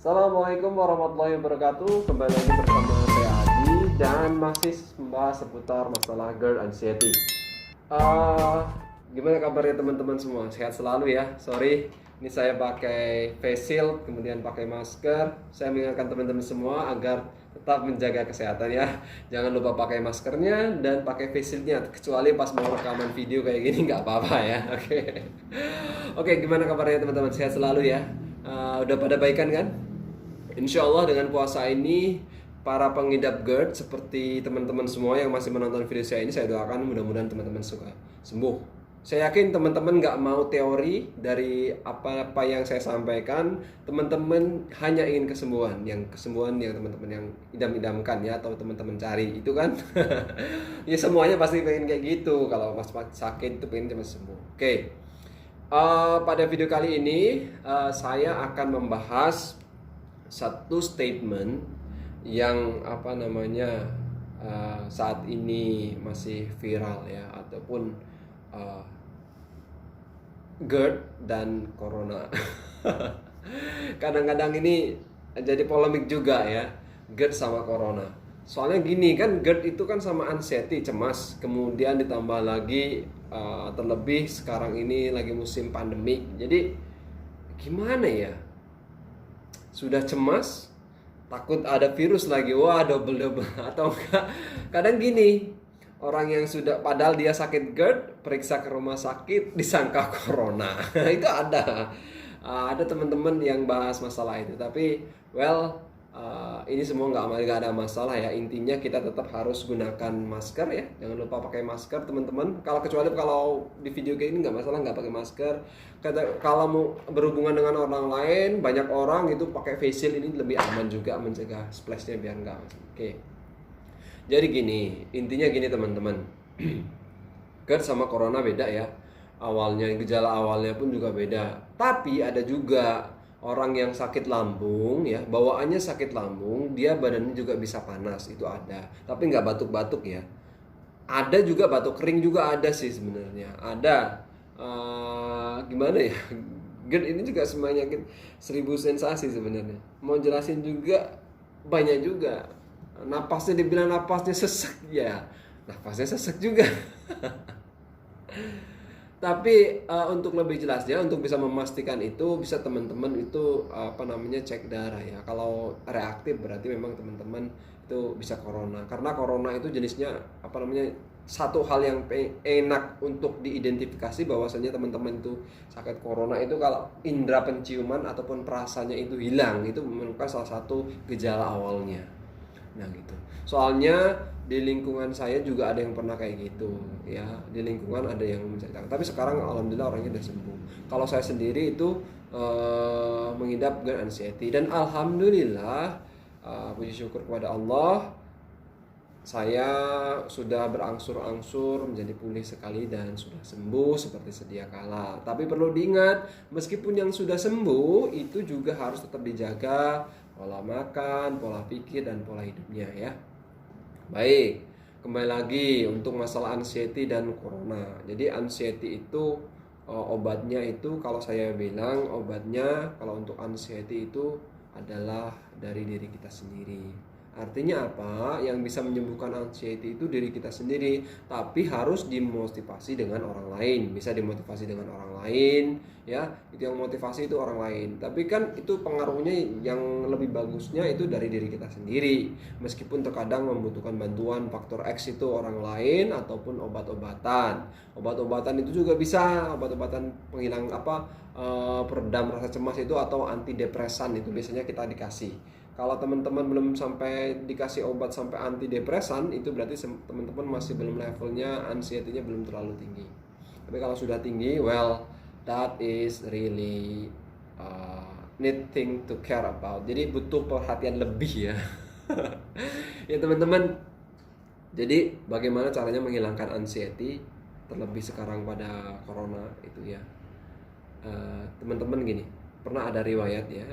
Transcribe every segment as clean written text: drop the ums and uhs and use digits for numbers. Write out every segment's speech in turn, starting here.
Assalamualaikum warahmatullahi wabarakatuh. Kembali lagi bersama saya Adi dan masih membahas seputar masalah girl anxiety. Gimana kabarnya teman-teman semua? Sehat selalu ya. Sorry, ini saya pakai face shield, kemudian pakai masker. Saya mengingatkan teman-teman semua agar tetap menjaga kesehatan ya. Jangan lupa pakai maskernya dan pakai face shieldnya. Kecuali pas mau rekaman video kayak gini nggak apa-apa ya. Oke, gimana kabarnya teman-teman? Sehat selalu ya. Udah pada baikan kan? Insya Allah dengan puasa ini para pengidap GERD seperti teman-teman semua yang masih menonton video saya ini, saya doakan mudah-mudahan teman-teman suka sembuh. Saya yakin teman-teman nggak mau teori dari apa-apa yang saya sampaikan. Teman-teman hanya ingin kesembuhan yang teman-teman yang idam-idamkan ya, atau teman-teman cari itu kan. Ya semuanya pasti pengen kayak gitu. Kalau pas sakit itu pengen cepat sembuh. Oke. Pada video kali ini saya akan membahas satu statement yang saat ini masih viral ya, ataupun GERD dan Corona. Kadang-kadang ini jadi polemik juga ya, GERD sama Corona. Soalnya gini kan, GERD itu kan sama anxiety, cemas. Kemudian ditambah lagi terlebih sekarang ini lagi musim pandemik. Jadi gimana ya? Sudah cemas, takut ada virus lagi, wah double atau enggak. Kadang gini, orang yang sudah padahal dia sakit GERD, periksa ke rumah sakit disangka corona. Itu ada teman-teman yang bahas masalah itu. Tapi ini semua nggak ada masalah ya. Intinya kita tetap harus gunakan masker ya. Jangan lupa pakai masker teman-teman. Kecuali kalau di video kayak ini nggak masalah nggak pakai masker. Kalau mau berhubungan dengan orang lain, banyak orang itu pakai face shield, ini lebih aman juga, mencegah splashnya biar nggak. Oke. Jadi intinya gini teman-teman. GERD sama corona beda ya. Gejala awalnya pun juga beda. Tapi ada juga orang yang sakit lambung ya, bawaannya sakit lambung, dia badannya juga bisa panas, itu ada. Tapi nggak batuk-batuk ya. Ada juga batuk kering juga ada sih sebenarnya. Ada. Gimana ya? GERD ini juga semuanya 1000 sensasi sebenarnya. Mau jelasin juga banyak juga. Napasnya dibilang napasnya sesek ya. Napasnya sesek juga. Tapi untuk lebih jelasnya, untuk bisa memastikan itu, bisa teman-teman itu cek darah ya. Kalau reaktif berarti memang teman-teman itu bisa corona. Karena corona itu jenisnya satu hal yang enak untuk diidentifikasi bahwasanya teman-teman itu sakit corona itu kalau indera penciuman ataupun perasanya itu hilang, itu merupakan salah satu gejala awalnya. Nah gitu. Soalnya di lingkungan saya juga ada yang pernah kayak gitu ya, di lingkungan ada yang menceritakan. Tapi sekarang alhamdulillah orangnya udah sembuh. Kalau saya sendiri itu mengidap GERD anxiety, dan alhamdulillah puji syukur kepada Allah, saya sudah berangsur-angsur menjadi pulih sekali dan sudah sembuh seperti sedia kala. Tapi perlu diingat, meskipun yang sudah sembuh itu juga harus tetap dijaga pola makan, pola pikir, dan pola hidupnya ya. Baik, kembali lagi untuk masalah anxiety dan corona. Jadi anxiety itu obatnya itu, kalau saya bilang obatnya kalau untuk anxiety itu adalah dari diri kita sendiri. Artinya apa? Yang bisa menyembuhkan anxiety itu diri kita sendiri, tapi harus dimotivasi dengan orang lain. Bisa dimotivasi dengan orang lain, ya. Itu yang motivasi itu orang lain. Tapi kan itu pengaruhnya yang lebih bagusnya itu dari diri kita sendiri. Meskipun terkadang membutuhkan bantuan faktor X itu orang lain ataupun obat-obatan. Obat-obatan itu juga bisa, obat-obatan penghilang peredam rasa cemas itu atau antidepresan itu biasanya kita dikasih. Kalau teman-teman belum sampai dikasih obat sampai antidepresan, itu berarti teman-teman masih belum levelnya, anxiety-nya belum terlalu tinggi. Tapi kalau sudah tinggi, that is really need thing to care about. Jadi butuh perhatian lebih ya. Ya teman-teman. Jadi bagaimana caranya menghilangkan anxiety, terlebih sekarang pada corona itu ya. Teman-teman gini, pernah ada riwayat ya.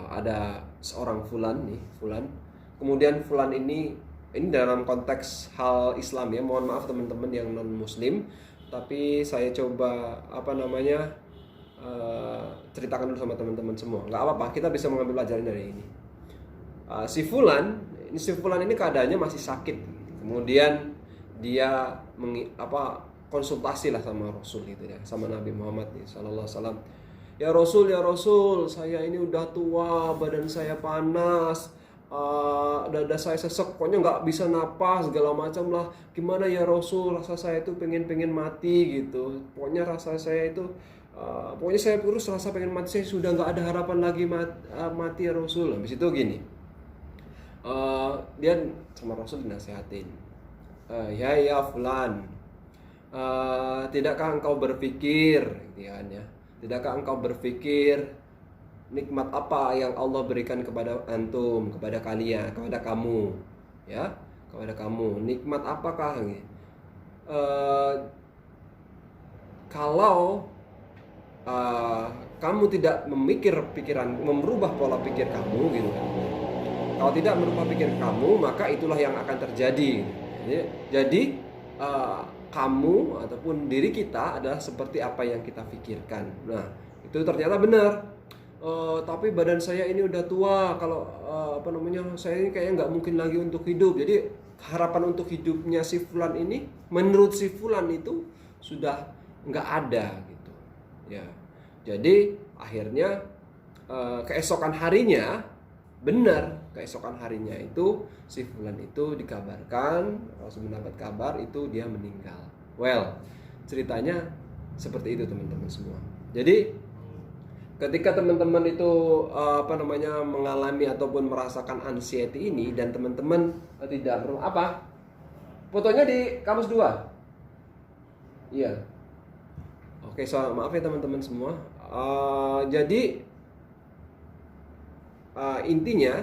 Ada seorang fulan, kemudian fulan ini dalam konteks hal Islam ya, mohon maaf teman-teman yang non muslim, tapi saya coba ceritakan dulu sama teman-teman semua. Nggak apa-apa, kita bisa mengambil pelajaran dari ini. Si Fulan ini keadaannya masih sakit. Kemudian dia konsultasi lah sama Rasul gitu ya, sama Nabi Muhammad sallallahu alaihi wasallam. Ya Rasul, saya ini udah tua, badan saya panas, dada saya sesek, pokoknya nggak bisa napas segala macam lah. Gimana ya Rasul, rasa saya itu pengen mati gitu. Pokoknya saya terus rasa pengen mati, saya sudah nggak ada harapan lagi mati ya Rasul. Habis itu gini, dia sama Rasul dinasihatin, ya Fulan, tidakkah engkau berpikir, gitu kan ya? Tidakkah engkau berpikir nikmat apa yang Allah berikan kepada antum, kepada kalian, kepada kamu, ya, kepada kamu? Nikmat apakah? Kalau kamu tidak merubah pola pikir kamu, gitu kan? Kalau tidak merubah pikir kamu, maka itulah yang akan terjadi. Jadi kamu ataupun diri kita adalah seperti apa yang kita pikirkan. Nah, itu ternyata benar. Tapi badan saya ini udah tua. Kalau saya ini kayaknya nggak mungkin lagi untuk hidup. Jadi harapan untuk hidupnya si Fulan ini, menurut si Fulan itu sudah nggak ada gitu. Ya, jadi akhirnya keesokan harinya itu si Fulan itu dikabarkan, Rasul mendapat kabar itu dia meninggal. Well, ceritanya seperti itu teman-teman semua. Jadi ketika teman-teman itu mengalami ataupun merasakan anxiety ini, dan teman-teman tidak fotonya di kamus 2. Iya. Oke, maaf ya teman-teman semua. Jadi intinya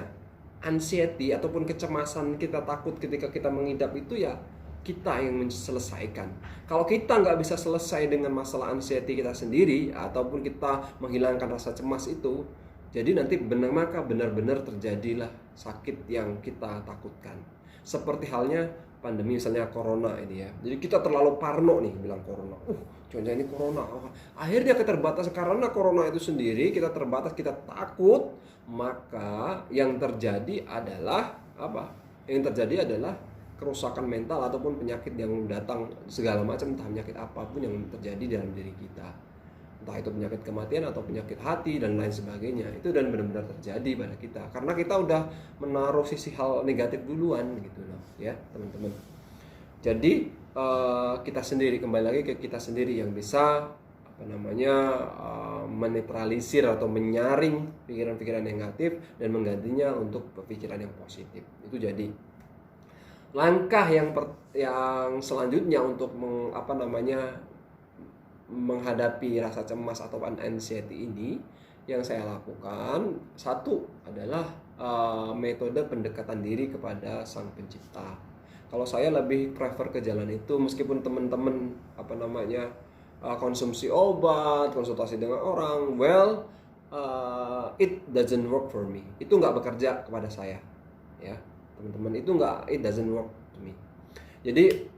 anxiety ataupun kecemasan kita, takut ketika kita mengidap itu ya kita yang menyelesaikan. Kalau kita nggak bisa selesai dengan masalah anxiety kita sendiri ataupun kita menghilangkan rasa cemas itu, jadi nanti benar-benar terjadilah sakit yang kita takutkan. Seperti halnya pandemi misalnya corona ini ya. Jadi kita terlalu parno nih bilang corona. Jangan-jangan ini corona. Akhirnya keterbatasan karena corona itu sendiri, kita terbatas, kita takut, maka yang terjadi adalah apa? Yang terjadi adalah kerusakan mental ataupun penyakit yang datang segala macam, entah penyakit apapun yang terjadi dalam diri kita. Entah itu penyakit kematian atau penyakit hati dan lain sebagainya. Itu dan benar-benar terjadi pada kita karena kita udah menaruh sisi hal negatif duluan gitu loh, ya, teman-teman. Jadi kita sendiri, kembali lagi ke kita sendiri yang bisa menetralisir atau menyaring pikiran-pikiran negatif dan menggantinya untuk pikiran yang positif. Itu jadi langkah yang selanjutnya untuk menghadapi rasa cemas atau anxiety ini yang saya lakukan. Satu adalah metode pendekatan diri kepada Sang Pencipta. Kalau saya lebih prefer ke jalan itu, meskipun teman-teman konsumsi obat, konsultasi dengan orang, it doesn't work for me. Itu nggak bekerja kepada saya, ya teman-teman. It doesn't work to me. Jadi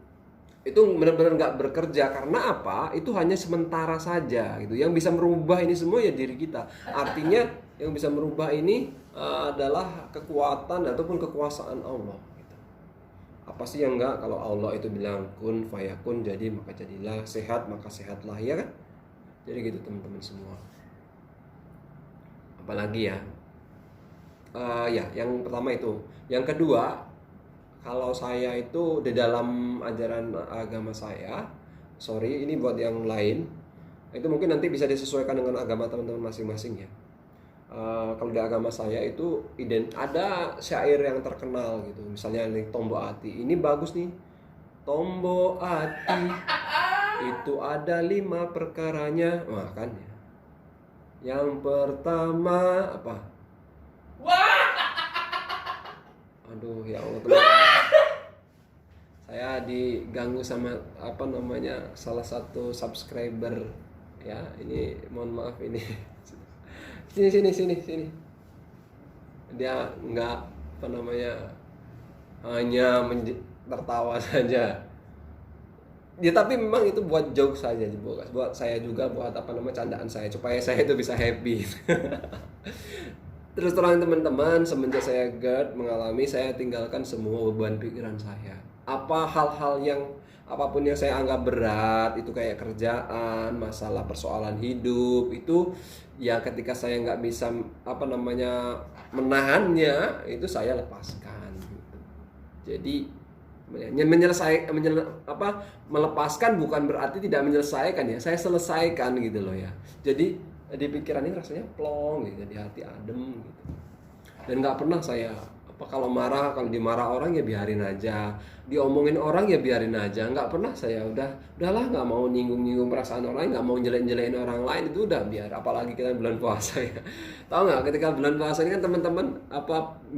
itu benar-benar nggak bekerja. Karena apa? Itu hanya sementara saja gitu. Yang bisa merubah ini semua ya diri kita. Artinya yang bisa merubah ini adalah kekuatan ataupun kekuasaan Allah gitu. Apa sih yang enggak, kalau Allah itu bilang kun fayakun, jadi maka jadilah, sehat maka sehatlah, ya kan? Jadi gitu teman-teman semua. Apalagi ya? Ya, yang pertama itu. Yang kedua, kalau saya itu di dalam ajaran agama saya, ini buat yang lain, itu mungkin nanti bisa disesuaikan dengan agama teman-teman masing-masing ya. Kalau di agama saya itu ada syair yang terkenal gitu, misalnya ini Tombo Ati, ini bagus nih. Tombo Ati itu ada 5 perkaranya, kan ya. Yang pertama apa? Aduh ya Allah teman. Saya diganggu sama salah satu subscriber ya. Ini mohon maaf ini. Sini. Dia nggak hanya tertawa saja. Ya tapi memang itu buat joke saja, buat saya juga, buat apa namanya, candaan saya supaya saya itu bisa happy. Terus terang teman-teman, semenjak saya GERD mengalami, saya tinggalkan semua beban pikiran saya. Apa hal-hal yang apapun yang saya anggap berat, itu kayak kerjaan, masalah persoalan hidup, itu ya ketika saya nggak bisa apa namanya menahannya, itu saya lepaskan. Gitu. Jadi melepaskan bukan berarti tidak menyelesaikan ya. Saya selesaikan gitu loh ya. Jadi di pikiran ini rasanya plong gitu, di hati adem gitu. Dan nggak pernah saya kalau marah, kalau dimarah orang ya biarin aja, diomongin orang ya biarin aja, nggak pernah saya udahlah, nggak mau nyinggung perasaan orang, nggak mau jelek-jelekin orang lain, itu udah biar. Apalagi kita bulan puasa ya, tahu nggak, ketika bulan puasa ini kan teman-teman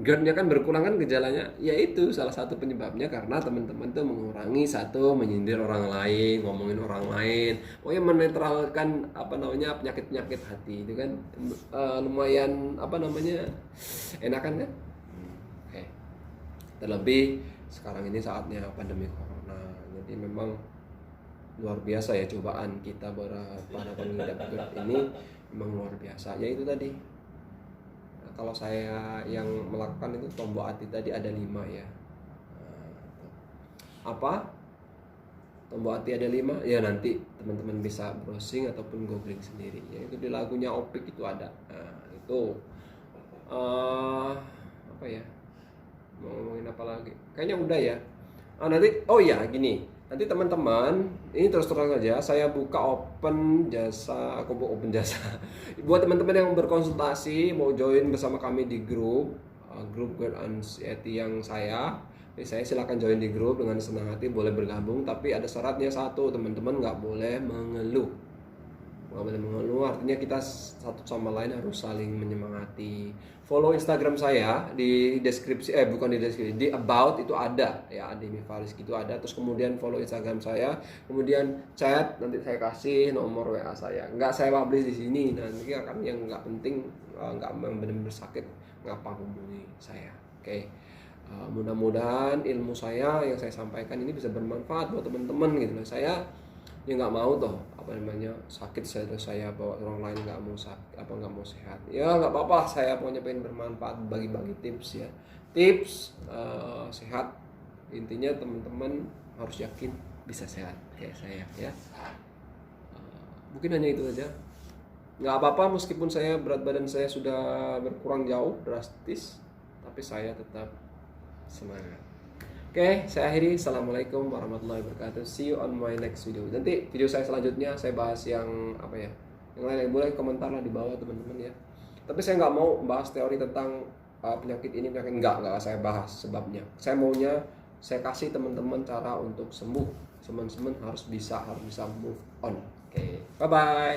GERD-nya kan berkurang kan gejalanya, yaitu salah satu penyebabnya karena teman-teman tuh mengurangi satu menyindir orang lain, ngomongin orang lain, pokoknya menetralkan penyakit-penyakit hati itu kan lumayan enakan kan. Terlebih sekarang ini saatnya pandemi corona, jadi memang luar biasa ya cobaan kita para pengidap GERD ini, memang luar biasa. Ya itu tadi, kalau saya yang melakukan itu tombol hati tadi ada 5 ya. Apa? Tombol hati ada 5 ya, nanti teman-teman bisa browsing ataupun googling sendiri ya, itu di lagunya Opik itu ada. Nah itu apa ya, mau ngomongin apa lagi? Kayaknya udah ya. Nanti gini. Nanti teman-teman, ini terus terang aja, saya buka open jasa. Buat teman-teman yang berkonsultasi mau join bersama kami di grup GERD Anxiety yang saya silakan join di grup dengan senang hati, boleh bergabung. Tapi ada syaratnya satu, teman-teman nggak boleh mengeluh. Artinya kita satu sama lain harus saling menyemangati. Follow Instagram saya di deskripsi, bukan di deskripsi, di about itu ada ya, Ademi Faris gitu ada. Terus kemudian follow Instagram saya, kemudian chat, nanti saya kasih nomor WA saya. Nggak saya publish di sini, nanti kan yang nggak penting, nggak benar-benar sakit, ngapa hubungi saya. Oke. Mudah-mudahan ilmu saya yang saya sampaikan ini bisa bermanfaat buat teman-teman gitu loh. Saya ya nggak mau sakit saya bawa orang lain nggak mau sehat ya, nggak apa-apa, saya pokoknya pengen bermanfaat, bagi-bagi tips ya, sehat. Intinya teman-teman harus yakin bisa sehat kayak saya ya. Mungkin hanya itu aja, nggak apa-apa meskipun saya berat badan saya sudah berkurang jauh drastis, tapi saya tetap semangat. Oke, saya akhiri. Assalamualaikum warahmatullahi wabarakatuh. See you on my next video. Nanti video saya selanjutnya saya bahas yang yang lain. Boleh komentar lah di bawah teman-teman ya. Tapi saya nggak mau bahas teori tentang penyakit ini, nggak saya bahas sebabnya. Saya maunya saya kasih teman-teman cara untuk sembuh. Teman-teman harus bisa move on. Oke, bye bye.